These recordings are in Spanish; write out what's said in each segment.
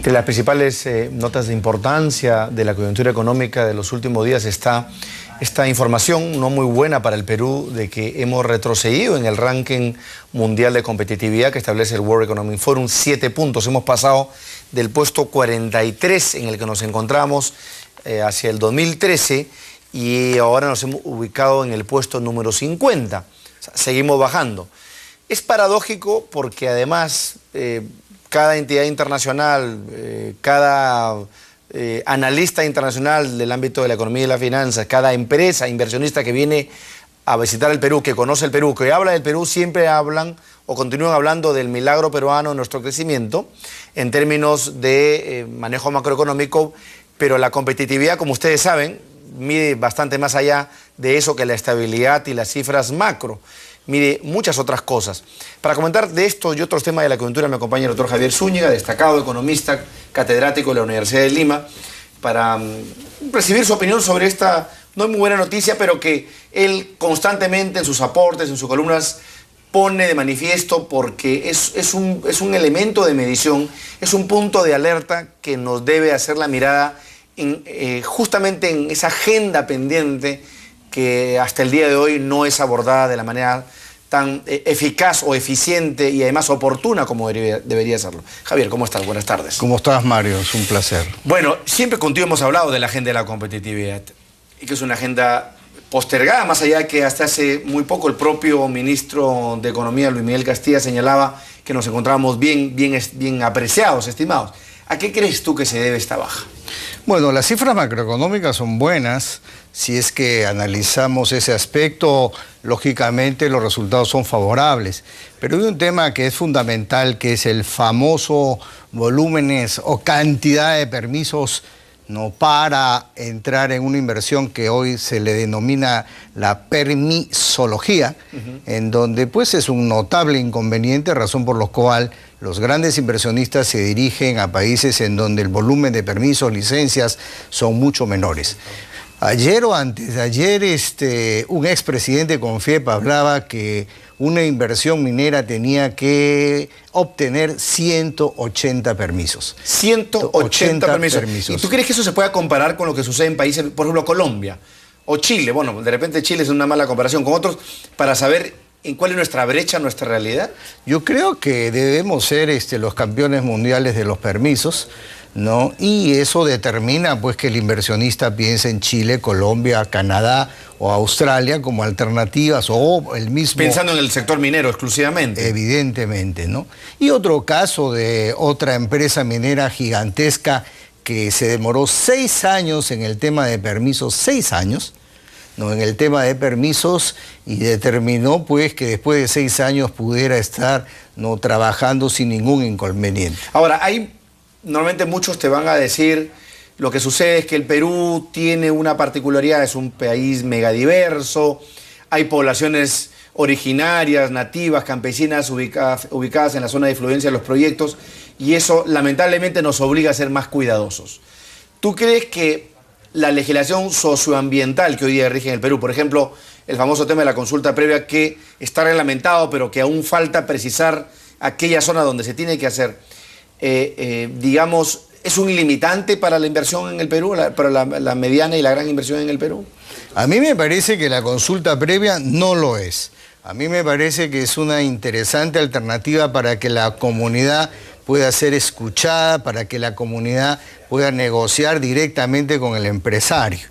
Entre las principales notas de importancia de la coyuntura económica de los últimos días está esta información no muy buena para el Perú de que hemos retrocedido en el ranking mundial de competitividad que establece el World Economic Forum, 7 puntos. Hemos pasado del puesto 43 en el que nos encontramos hacia el 2013 y ahora nos hemos ubicado en el puesto número 50. O sea, seguimos bajando. Es paradójico porque además cada entidad internacional, cada analista internacional del ámbito de la economía y las finanzas, cada empresa inversionista que viene a visitar el Perú, que conoce el Perú, que habla del Perú, siempre hablan o continúan hablando del milagro peruano, nuestro crecimiento, en términos de manejo macroeconómico, pero la competitividad, como ustedes saben, mide bastante más allá de eso que la estabilidad y las cifras macro. Mire, muchas otras cosas. Para comentar de esto y otros temas de la coyuntura me acompaña el doctor Javier Zúñiga, destacado economista, catedrático de la Universidad de Lima, para recibir su opinión sobre esta no muy buena noticia, pero que él constantemente en sus aportes, en sus columnas, pone de manifiesto porque es un elemento de medición, es un punto de alerta que nos debe hacer la mirada justamente en esa agenda pendiente que hasta el día de hoy no es abordada de la manera tan eficaz o eficiente y además oportuna como debería serlo. Javier, ¿cómo estás? Buenas tardes. ¿Cómo estás, Mario? Es un placer. Bueno, siempre contigo hemos hablado de la agenda de la competitividad y que es una agenda postergada, más allá que hasta hace muy poco el propio ministro de Economía, Luis Miguel Castilla, señalaba que nos encontrábamos bien apreciados, estimados. ¿A qué crees tú que se debe esta baja? Bueno, las cifras macroeconómicas son buenas. Si es que analizamos ese aspecto, lógicamente los resultados son favorables. Pero hay un tema que es fundamental, que es el famoso volúmenes o cantidad de permisos no para entrar en una inversión que hoy se le denomina la permisología, en donde pues es un notable inconveniente, razón por la cual los grandes inversionistas se dirigen a países en donde el volumen de permisos, licencias son mucho menores. Ayer o antes de ayer, un expresidente de Confiepa hablaba que una inversión minera tenía que obtener 180 permisos. 180 permisos. ¿Y tú crees que eso se pueda comparar con lo que sucede en países, por ejemplo, Colombia o Chile? Bueno, de repente Chile es una mala comparación con otros, para saber en cuál es nuestra brecha, nuestra realidad. Yo creo que debemos ser los campeones mundiales de los permisos, ¿no? Y eso determina pues que el inversionista piense en Chile, Colombia, Canadá o Australia como alternativas o el mismo... Pensando en el sector minero exclusivamente. Evidentemente, ¿no? Y otro caso de otra empresa minera gigantesca que se demoró 6 años en el tema de permisos, 6 años, ¿no? En el tema de permisos, y determinó pues que después de 6 años pudiera estar no trabajando sin ningún inconveniente. Ahora, normalmente muchos te van a decir, lo que sucede es que el Perú tiene una particularidad, es un país megadiverso, hay poblaciones originarias, nativas, campesinas ubicadas en la zona de influencia de los proyectos, y eso lamentablemente nos obliga a ser más cuidadosos. ¿Tú crees que la legislación socioambiental que hoy día rige en el Perú, por ejemplo, el famoso tema de la consulta previa que está reglamentado, pero que aún falta precisar aquella zona donde se tiene que hacer, digamos, ¿es un limitante para la inversión en el Perú, para la mediana y la gran inversión en el Perú? A mí me parece que la consulta previa no lo es. A mí me parece que es una interesante alternativa para que la comunidad pueda ser escuchada, para que la comunidad pueda negociar directamente con el empresario.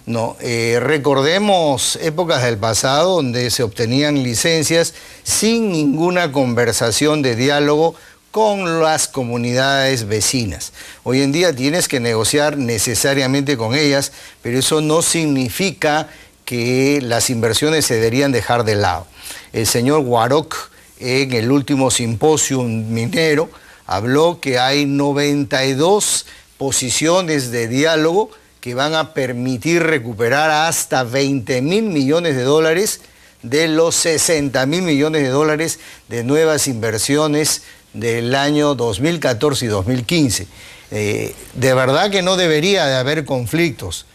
No, recordemos épocas del pasado donde se obtenían licencias sin ninguna conversación de diálogo con las comunidades vecinas. Hoy en día tienes que negociar necesariamente con ellas, pero eso no significa que las inversiones se deberían dejar de lado. El señor Guaroc, en el último simposio minero, habló que hay 92 posiciones de diálogo que van a permitir recuperar hasta 20.000 millones de dólares de los 60.000 millones de dólares de nuevas inversiones del año 2014 y 2015. De verdad que no debería de haber conflictos,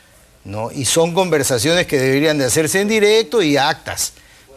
¿no? Y son conversaciones que deberían de hacerse en directo y actas,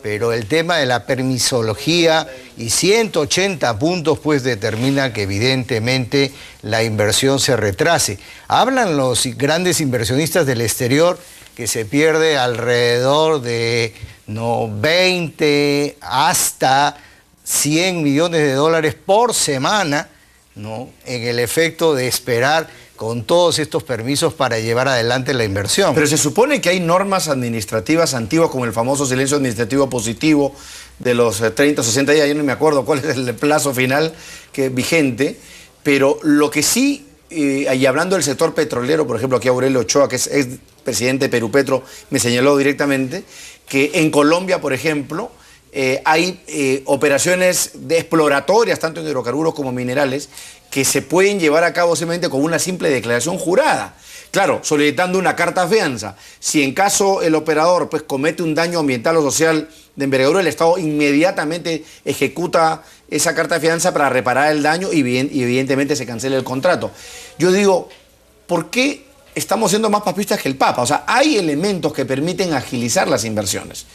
pero el tema de la permisología y 180 puntos pues determina que evidentemente la inversión se retrase. Hablan los grandes inversionistas del exterior que se pierde alrededor de 20 hasta 100 millones de dólares por semana, ¿no?, en el efecto de esperar con todos estos permisos para llevar adelante la inversión. Pero se supone que hay normas administrativas antiguas, como el famoso silencio administrativo positivo de los 30 o 60 días, yo no me acuerdo cuál es el plazo final vigente, pero lo que sí, y hablando del sector petrolero, por ejemplo, aquí Aurelio Ochoa, que es presidente de Perú Petro, me señaló directamente que en Colombia, por ejemplo, hay operaciones exploratorias, tanto en hidrocarburos como minerales, que se pueden llevar a cabo simplemente con una simple declaración jurada. Claro, solicitando una carta fianza. Si en caso el operador pues, comete un daño ambiental o social de envergadura, el Estado inmediatamente ejecuta esa carta fianza para reparar el daño y evidentemente se cancela el contrato. Yo digo, ¿por qué estamos siendo más papistas que el Papa? O sea, hay elementos que permiten agilizar las inversiones.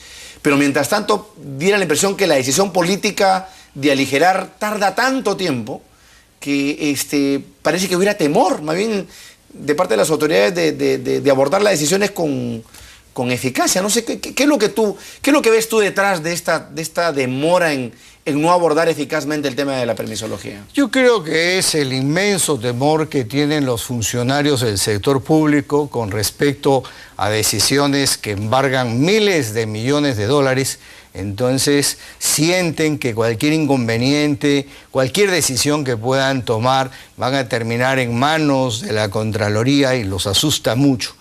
Pero mientras tanto, diera la impresión que la decisión política de aligerar tarda tanto tiempo que parece que hubiera temor, más bien de parte de las autoridades, de abordar las decisiones con eficacia. No sé, ¿qué es lo que ves tú detrás de esta demora en no abordar eficazmente el tema de la permisología? Yo creo que es el inmenso temor que tienen los funcionarios del sector público con respecto a decisiones que embargan miles de millones de dólares. Entonces sienten que cualquier inconveniente, cualquier decisión que puedan tomar van a terminar en manos de la Contraloría y los asusta mucho.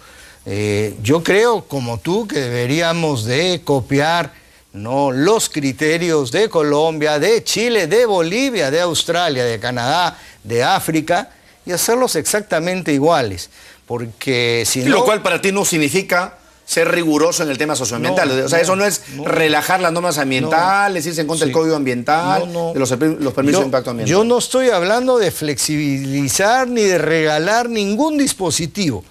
Yo creo, como tú, que deberíamos de copiar, ¿no?, los criterios de Colombia, de Chile, de Bolivia, de Australia, de Canadá, de África y hacerlos exactamente iguales. Porque si no... Lo cual para ti no significa ser riguroso en el tema socioambiental. O sea, eso no es relajar las normas ambientales, irse en contra del código ambiental, de los permisos de impacto ambiental. Yo no estoy hablando de flexibilizar ni de regalar ningún dispositivo,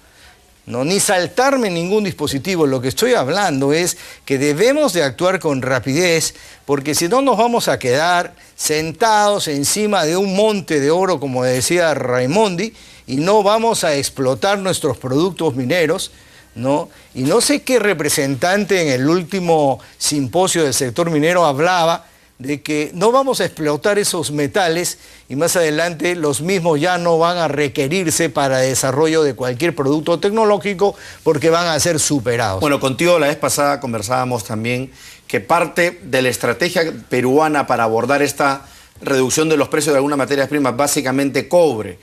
no, ni saltarme ningún dispositivo. Lo que estoy hablando es que debemos de actuar con rapidez, porque si no nos vamos a quedar sentados encima de un monte de oro, como decía Raimondi, y no vamos a explotar nuestros productos mineros, ¿no? Y no sé qué representante en el último simposio del sector minero hablaba de que no vamos a explotar esos metales y más adelante los mismos ya no van a requerirse para desarrollo de cualquier producto tecnológico porque van a ser superados. Bueno, contigo la vez pasada conversábamos también que parte de la estrategia peruana para abordar esta reducción de los precios de algunas materias primas, básicamente cobre,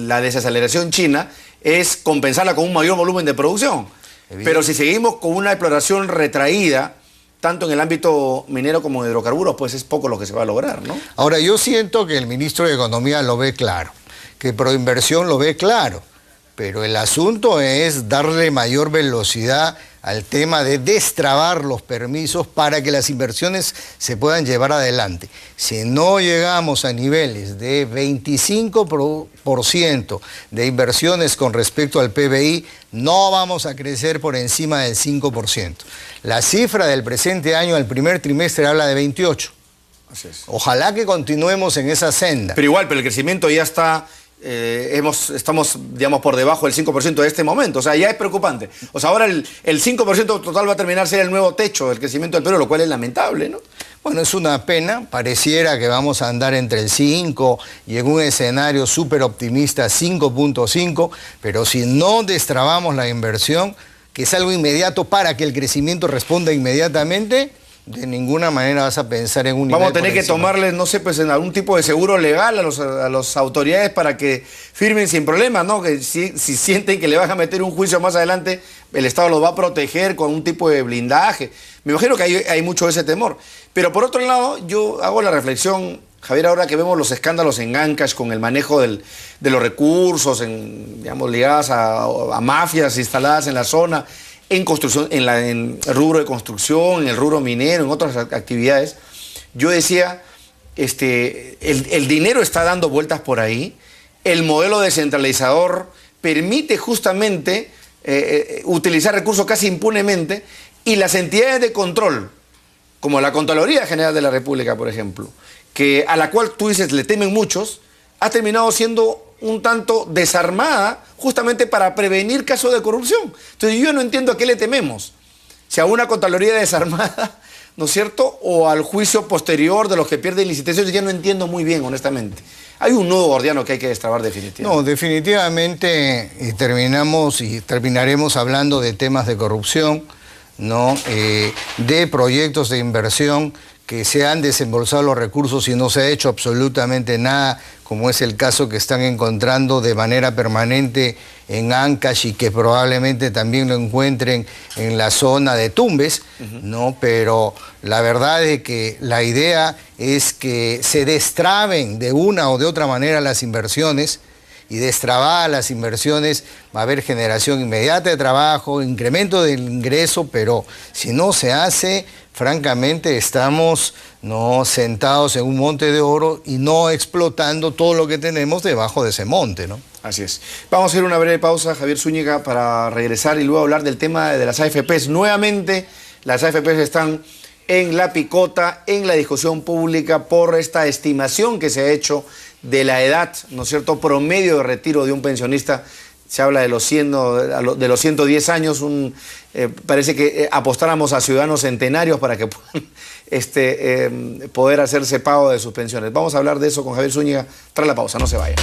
la desaceleración china, es compensarla con un mayor volumen de producción. Pero si seguimos con una exploración retraída, tanto en el ámbito minero como en hidrocarburos, pues es poco lo que se va a lograr, ¿no? Ahora, yo siento que el ministro de Economía lo ve claro, que Proinversión lo ve claro, pero el asunto es darle mayor velocidad al tema de destrabar los permisos para que las inversiones se puedan llevar adelante. Si no llegamos a niveles de 25% de inversiones con respecto al PBI, no vamos a crecer por encima del 5%. La cifra del presente año, el primer trimestre, habla de 28%. Así es. Ojalá que continuemos en esa senda. Pero igual, pero el crecimiento ya está... estamos, digamos, por debajo del 5% de este momento. O sea, ya es preocupante. O sea, ahora el 5% total va a terminar ser el nuevo techo del crecimiento del Perú, lo cual es lamentable, ¿no? Bueno, es una pena. Pareciera que vamos a andar entre el 5 y en un escenario súper optimista 5.5, pero si no destrabamos la inversión, que es algo inmediato para que el crecimiento responda inmediatamente, de ninguna manera vas a pensar en un nivel. Vamos a tener que tomarles, no sé, pues en algún tipo de seguro legal a las autoridades para que firmen sin problemas, ¿no? Que si sienten que le van a meter un juicio más adelante, el Estado los va a proteger con un tipo de blindaje. Me imagino que hay mucho de ese temor. Pero por otro lado, yo hago la reflexión, Javier, ahora que vemos los escándalos en Ancash con el manejo de los recursos, digamos, ligadas a mafias instaladas en la zona, en construcción, en el rubro de construcción, en el rubro minero, en otras actividades, yo decía, el dinero está dando vueltas por ahí, el modelo descentralizador permite justamente utilizar recursos casi impunemente Y las entidades de control, como la Contraloría General de la República, por ejemplo, a la cual tú dices le temen muchos, ha terminado siendo un tanto desarmada justamente para prevenir casos de corrupción. Entonces yo no entiendo a qué le tememos. Si a una Contraloría desarmada, ¿no es cierto? O al juicio posterior de los que pierden licitaciones, ya no entiendo muy bien, honestamente. Hay un nudo gordiano que hay que destrabar definitivamente. No, definitivamente terminaremos hablando de temas de corrupción, ¿no? De proyectos de inversión que se han desembolsado los recursos y no se ha hecho absolutamente nada, como es el caso que están encontrando de manera permanente en Ancash y que probablemente también lo encuentren en la zona de Tumbes, ¿no? Pero la verdad es que la idea es que se destraben de una o de otra manera las inversiones, y destrabadas las inversiones va a haber generación inmediata de trabajo, incremento del ingreso, pero si no se hace, francamente estamos sentados en un monte de oro y no explotando todo lo que tenemos debajo de ese monte, ¿no? Así es. Vamos a hacer una breve pausa, Javier Zúñiga, para regresar y luego hablar del tema de las AFPs. Nuevamente, las AFPs están en la picota, en la discusión pública por esta estimación que se ha hecho de la edad, ¿no es cierto?, promedio de retiro de un pensionista. Se habla de los 110 años, parece que apostáramos a ciudadanos centenarios para que puedan poder hacerse pago de sus pensiones. Vamos a hablar de eso con Javier Zúñiga tras la pausa, no se vaya.